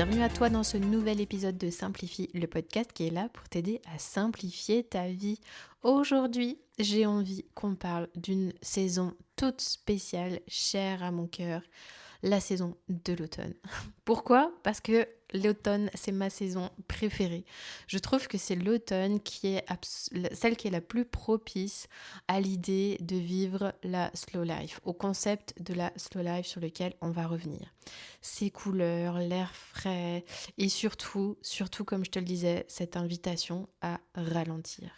Bienvenue à toi dans ce nouvel épisode de Simplifie, le podcast qui est là pour t'aider à simplifier ta vie. Aujourd'hui, j'ai envie qu'on parle d'une saison toute spéciale, chère à mon cœur, la saison de l'automne. Pourquoi ? Parce que l'automne, c'est ma saison préférée. Je trouve que c'est l'automne qui est celle qui est la plus propice à l'idée de vivre la slow life, au concept de la slow life sur lequel on va revenir. Ces couleurs, l'air frais et surtout comme je te le disais, cette invitation à ralentir.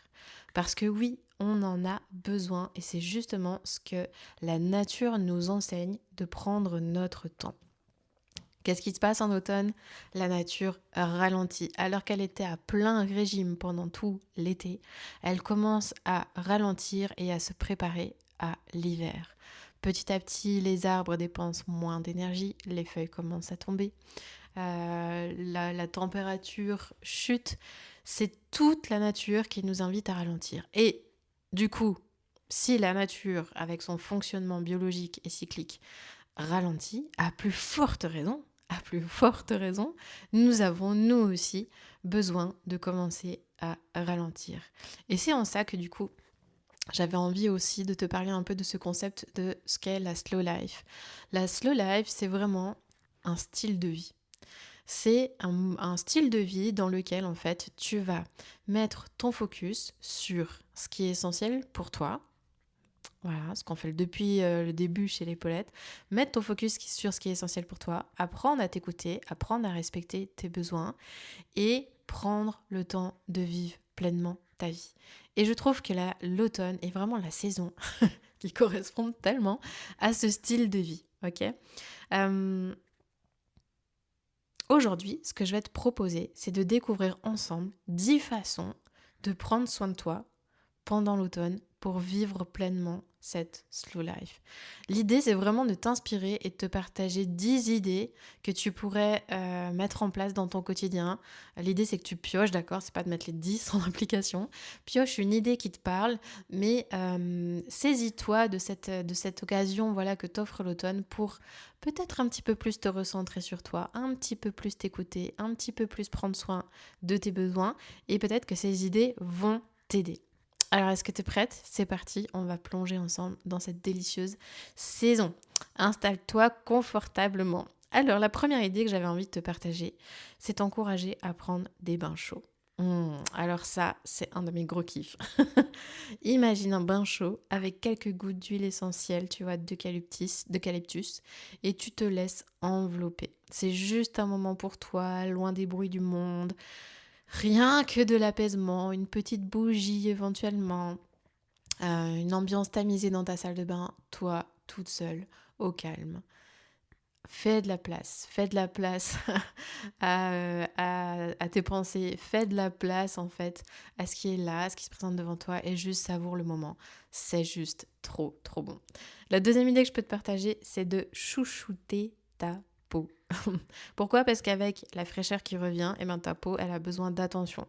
Parce que oui, on en a besoin et c'est justement ce que la nature nous enseigne, de prendre notre temps. Qu'est-ce qui se passe en automne ? La nature ralentit. Alors qu'elle était à plein régime pendant tout l'été, elle commence à ralentir et à se préparer à l'hiver. Petit à petit, les arbres dépensent moins d'énergie, les feuilles commencent à tomber, la température chute. C'est toute la nature qui nous invite à ralentir. Et du coup, si la nature, avec son fonctionnement biologique et cyclique, ralentit, à plus forte raison, nous avons nous aussi besoin de commencer à ralentir. Et c'est en ça que du coup, j'avais envie aussi de te parler un peu de ce concept de ce qu'est la slow life. La slow life, c'est vraiment un style de vie. C'est un style de vie dans lequel, en fait, tu vas mettre ton focus sur ce qui est essentiel pour toi. Voilà, ce qu'on fait depuis le début chez les Paulettes. Mettre ton focus sur ce qui est essentiel pour toi, apprendre à t'écouter, apprendre à respecter tes besoins et prendre le temps de vivre pleinement ta vie. Et je trouve que l'automne est vraiment la saison qui correspond tellement à ce style de vie. Ok. Aujourd'hui, ce que je vais te proposer, c'est de découvrir ensemble 10 façons de prendre soin de toi pendant l'automne pour vivre pleinement cette slow life. L'idée, c'est vraiment de t'inspirer et de te partager 10 idées que tu pourrais mettre en place dans ton quotidien. L'idée, c'est que tu pioches, d'accord ? C'est pas de mettre les 10 en application. Pioche une idée qui te parle, mais saisis-toi de cette occasion, voilà, que t'offre l'automne pour peut-être un petit peu plus te recentrer sur toi, un petit peu plus t'écouter, un petit peu plus prendre soin de tes besoins, et peut-être que ces idées vont t'aider. Alors, est-ce que tu es prête ? C'est parti, on va plonger ensemble dans cette délicieuse saison. Installe-toi confortablement. Alors, la première idée que j'avais envie de te partager, c'est t'encourager à prendre des bains chauds. Alors ça, c'est un de mes gros kiffs. Imagine un bain chaud avec quelques gouttes d'huile essentielle, tu vois, d'eucalyptus, et tu te laisses envelopper. C'est juste un moment pour toi, loin des bruits du monde. Rien que de l'apaisement, une petite bougie éventuellement, une ambiance tamisée dans ta salle de bain, toi toute seule, au calme. Fais de la place à tes pensées, fais de la place en fait à ce qui est là, à ce qui se présente devant toi et juste savoure le moment. C'est juste trop, trop bon. La deuxième idée que je peux te partager, c'est de chouchouter ta peau. Pourquoi ? Parce qu'avec la fraîcheur qui revient, ta peau, elle a besoin d'attention.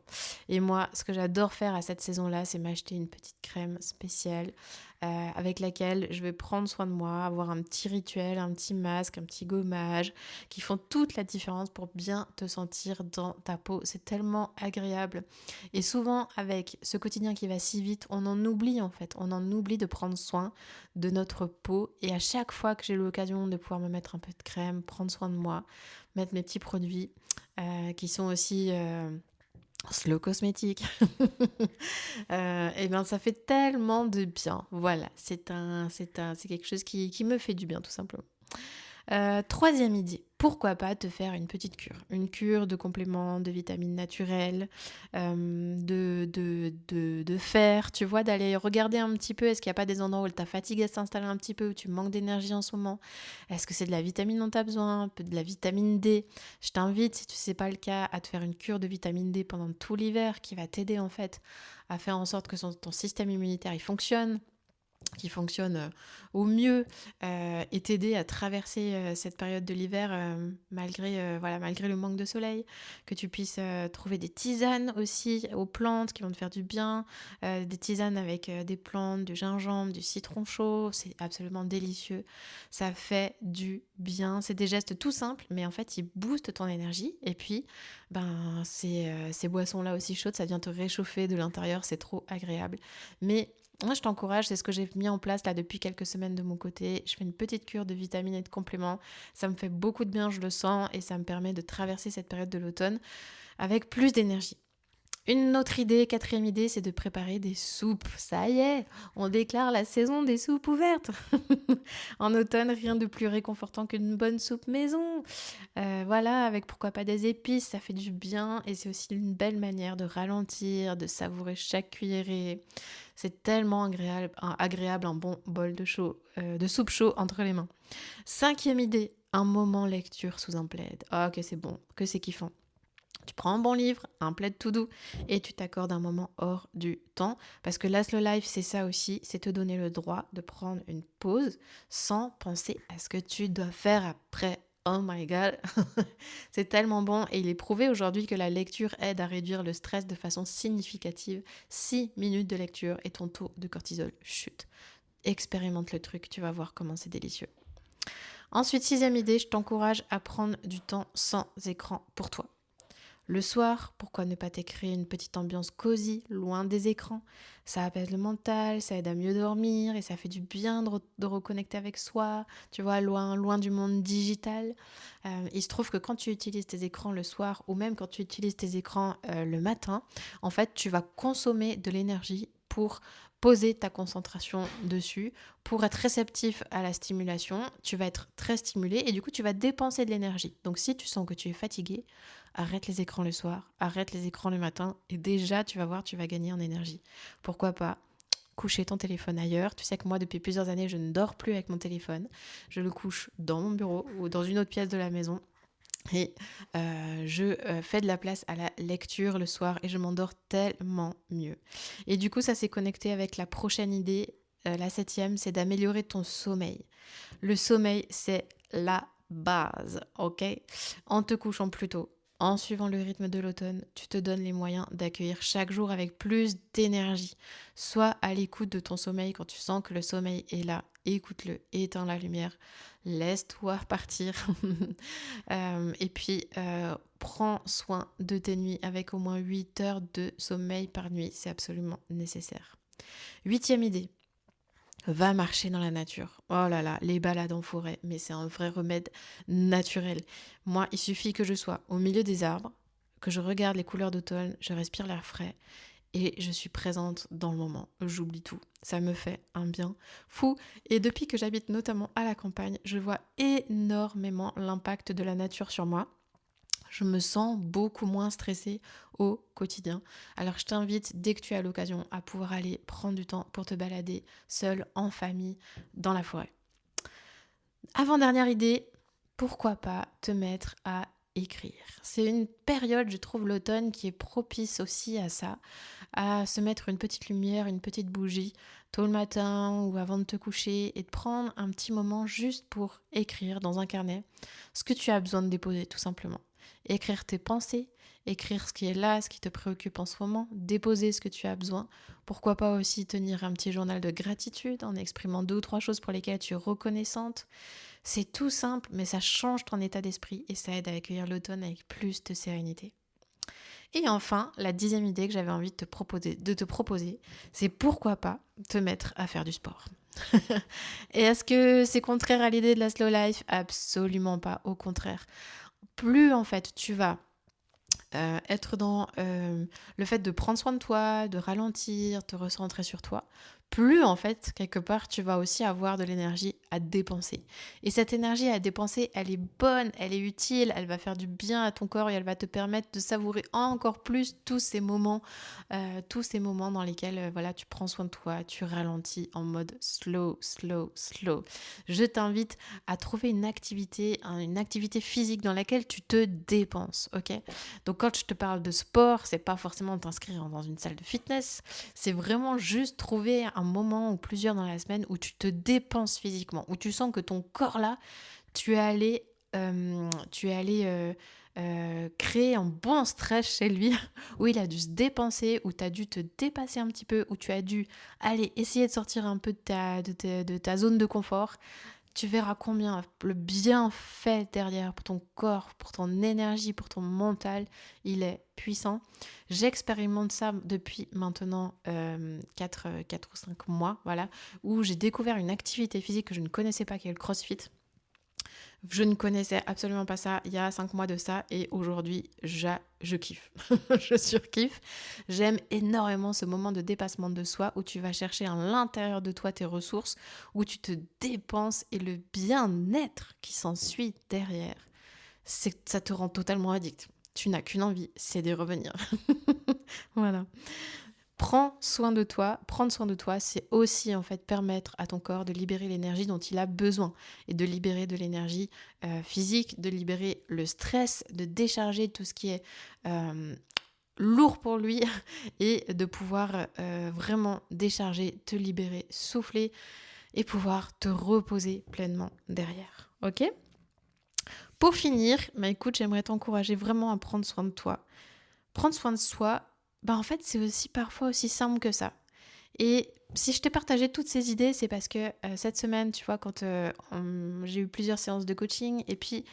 Et moi, ce que j'adore faire à cette saison-là, c'est m'acheter une petite crème spéciale avec laquelle je vais prendre soin de moi, avoir un petit rituel, un petit masque, un petit gommage qui font toute la différence pour bien te sentir dans ta peau. C'est tellement agréable. Et souvent, avec ce quotidien qui va si vite, on en oublie en fait. On en oublie de prendre soin de notre peau. Et à chaque fois que j'ai l'occasion de pouvoir me mettre un peu de crème, prendre soin de moi, mettre mes petits produits qui sont aussi slow cosmétique, et ça fait tellement de bien. Voilà, c'est quelque chose qui me fait du bien tout simplement. Troisième idée, pourquoi pas te faire une petite cure. Une cure de compléments, de vitamines naturelles, de fer, tu vois, d'aller regarder un petit peu, est-ce qu'il n'y a pas des endroits où ta fatigue s'installe un petit peu, où tu manques d'énergie en ce moment. Est-ce que c'est de la vitamine dont tu as besoin, un peu de la vitamine D. Je t'invite, si tu ne sais pas le cas, à te faire une cure de vitamine D pendant tout l'hiver qui va t'aider en fait à faire en sorte que ton système immunitaire il fonctionne, qui fonctionne au mieux et t'aider à traverser cette période de l'hiver malgré le manque de soleil, que tu puisses trouver des tisanes aussi aux plantes qui vont te faire du bien, des tisanes avec des plantes, du gingembre, du citron chaud, c'est absolument délicieux, ça fait du bien, c'est des gestes tout simples mais en fait ils boostent ton énergie et puis ces boissons-là aussi chaudes, ça vient te réchauffer de l'intérieur, c'est trop agréable. Mais moi, je t'encourage, c'est ce que j'ai mis en place là depuis quelques semaines de mon côté. Je fais une petite cure de vitamines et de compléments. Ça me fait beaucoup de bien, je le sens, et ça me permet de traverser cette période de l'automne avec plus d'énergie. Une autre idée, quatrième idée, c'est de préparer des soupes. Ça y est, on déclare la saison des soupes ouvertes. En automne, rien de plus réconfortant qu'une bonne soupe maison. Voilà, avec pourquoi pas des épices, ça fait du bien et c'est aussi une belle manière de ralentir, de savourer chaque cuillerée. C'est tellement agréable un bon bol de soupe chaud entre les mains. Cinquième idée, un moment lecture sous un plaid. Ah, que c'est bon, que c'est kiffant. Tu prends un bon livre, un plaid tout doux et tu t'accordes un moment hors du temps. Parce que la slow life, c'est ça aussi, c'est te donner le droit de prendre une pause sans penser à ce que tu dois faire après. Oh my god, c'est tellement bon et il est prouvé aujourd'hui que la lecture aide à réduire le stress de façon significative. 6 minutes de lecture et ton taux de cortisol chute. Expérimente le truc, tu vas voir comment c'est délicieux. Ensuite, sixième idée, je t'encourage à prendre du temps sans écran pour toi. Le soir, pourquoi ne pas t'écrire une petite ambiance cosy, loin des écrans? Ça apaise le mental, ça aide à mieux dormir et ça fait du bien de reconnecter avec soi, tu vois, loin du monde digital. Il se trouve que quand tu utilises tes écrans le soir ou même quand tu utilises tes écrans le matin, en fait, tu vas consommer de l'énergie pour poser ta concentration dessus, pour être réceptif à la stimulation, tu vas être très stimulé et du coup tu vas dépenser de l'énergie. Donc si tu sens que tu es fatigué, arrête les écrans le soir, arrête les écrans le matin et déjà tu vas voir, tu vas gagner en énergie. Pourquoi pas coucher ton téléphone ailleurs. Tu sais que moi depuis plusieurs années je ne dors plus avec mon téléphone, je le couche dans mon bureau ou dans une autre pièce de la maison. Et je fais de la place à la lecture le soir et je m'endors tellement mieux. Et du coup, ça s'est connecté avec la prochaine idée, la septième, c'est d'améliorer ton sommeil. Le sommeil, c'est la base, ok? En te couchant plus tôt, en suivant le rythme de l'automne, tu te donnes les moyens d'accueillir chaque jour avec plus d'énergie. Sois à l'écoute de ton sommeil quand tu sens que le sommeil est là. Écoute-le, éteins la lumière, laisse-toi partir. Et puis, prends soin de tes nuits avec au moins 8 heures de sommeil par nuit. C'est absolument nécessaire. Huitième idée. Va marcher dans la nature. Oh là là, les balades en forêt, mais c'est un vrai remède naturel. Moi, il suffit que je sois au milieu des arbres, que je regarde les couleurs d'automne, je respire l'air frais et je suis présente dans le moment. J'oublie tout. Ça me fait un bien fou. Et depuis que j'habite notamment à la campagne, je vois énormément l'impact de la nature sur moi. Je me sens beaucoup moins stressée au quotidien. Alors je t'invite dès que tu as l'occasion à pouvoir aller prendre du temps pour te balader seule, en famille, dans la forêt. Avant-dernière idée, pourquoi pas te mettre à écrire. C'est une période, je trouve, l'automne qui est propice aussi à ça, à se mettre une petite lumière, une petite bougie tôt le matin ou avant de te coucher et de prendre un petit moment juste pour écrire dans un carnet ce que tu as besoin de déposer tout simplement. Écrire tes pensées, écrire ce qui est là, ce qui te préoccupe en ce moment, déposer ce que tu as besoin. Pourquoi pas aussi tenir un petit journal de gratitude en exprimant 2 ou 3 choses pour lesquelles tu es reconnaissante. C'est tout simple, mais ça change ton état d'esprit et ça aide à accueillir l'automne avec plus de sérénité. Et enfin, la 10e idée que j'avais envie de te proposer, c'est pourquoi pas te mettre à faire du sport. Et est-ce que c'est contraire à l'idée de la slow life? Absolument pas, au contraire. Plus en fait tu vas être dans le fait de prendre soin de toi, de ralentir, te recentrer sur toi, plus en fait, quelque part, tu vas aussi avoir de l'énergie à dépenser. Et cette énergie à dépenser, elle est bonne, elle est utile, elle va faire du bien à ton corps et elle va te permettre de savourer encore plus tous ces moments dans lesquels voilà, tu prends soin de toi, tu ralentis en mode slow, slow, slow. Je t'invite à trouver une activité physique dans laquelle tu te dépenses, ok? Donc quand je te parle de sport, c'est pas forcément t'inscrire dans une salle de fitness, c'est vraiment juste trouver un moment ou plusieurs dans la semaine où tu te dépenses physiquement, où tu sens que ton corps là, tu es allé, créer un bon stress chez lui, où il a dû se dépenser, où tu as dû te dépasser un petit peu, où tu as dû aller essayer de sortir un peu de ta zone de confort. Tu verras combien le bienfait derrière pour ton corps, pour ton énergie, pour ton mental, il est puissant. J'expérimente ça depuis maintenant 4 ou 5 mois, voilà, où j'ai découvert une activité physique que je ne connaissais pas, qui est le CrossFit. Je ne connaissais absolument pas ça il y a 5 mois de ça et aujourd'hui, je kiffe. Je surkiffe. J'aime énormément ce moment de dépassement de soi où tu vas chercher à l'intérieur de toi tes ressources, où tu te dépenses et le bien-être qui s'ensuit derrière, ça te rend totalement addict. Tu n'as qu'une envie, c'est de revenir. Voilà. Prends soin de toi. Prendre soin de toi, c'est aussi en fait permettre à ton corps de libérer l'énergie dont il a besoin et de libérer de l'énergie physique, de libérer le stress, de décharger tout ce qui est lourd pour lui et de pouvoir vraiment décharger, te libérer, souffler et pouvoir te reposer pleinement derrière. Ok ? Pour finir, écoute, j'aimerais t'encourager vraiment à prendre soin de toi. Prendre soin de soi, en fait, c'est aussi parfois aussi simple que ça. Et si je t'ai partagé toutes ces idées, c'est parce que cette semaine, tu vois, quand j'ai eu plusieurs séances de coaching, et puis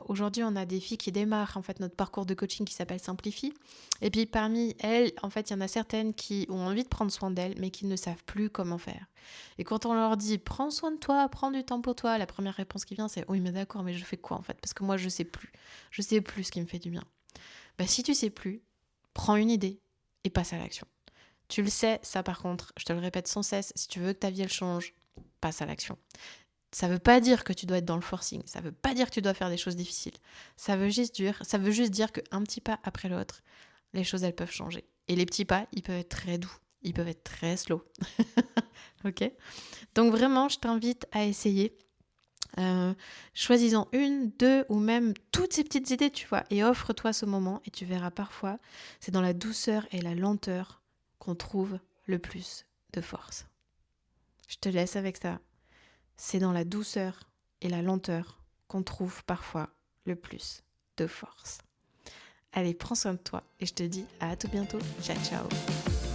aujourd'hui, on a des filles qui démarrent en fait notre parcours de coaching qui s'appelle Simplifie. Et puis parmi elles, en fait, il y en a certaines qui ont envie de prendre soin d'elles, mais qui ne savent plus comment faire. Et quand on leur dit prends soin de toi, prends du temps pour toi, la première réponse qui vient, c'est oui, mais d'accord, mais je fais quoi en fait ? Parce que moi, je sais plus ce qui me fait du bien. Si tu sais plus, prends une idée et passe à l'action. Tu le sais, ça par contre, je te le répète sans cesse, si tu veux que ta vie elle change, passe à l'action. Ça veut pas dire que tu dois être dans le forcing, ça veut pas dire que tu dois faire des choses difficiles. Ça veut juste dire qu'un petit pas après l'autre, les choses elles peuvent changer. Et les petits pas, ils peuvent être très doux, ils peuvent être très slow. Ok ? Donc vraiment, je t'invite à essayer. Choisis-en une, deux ou même toutes ces petites idées, tu vois, et offre-toi ce moment et tu verras parfois, c'est dans la douceur et la lenteur qu'on trouve le plus de force. Je te laisse avec ça. C'est dans la douceur et la lenteur qu'on trouve parfois le plus de force. Allez, prends soin de toi et je te dis à tout bientôt. Ciao, ciao.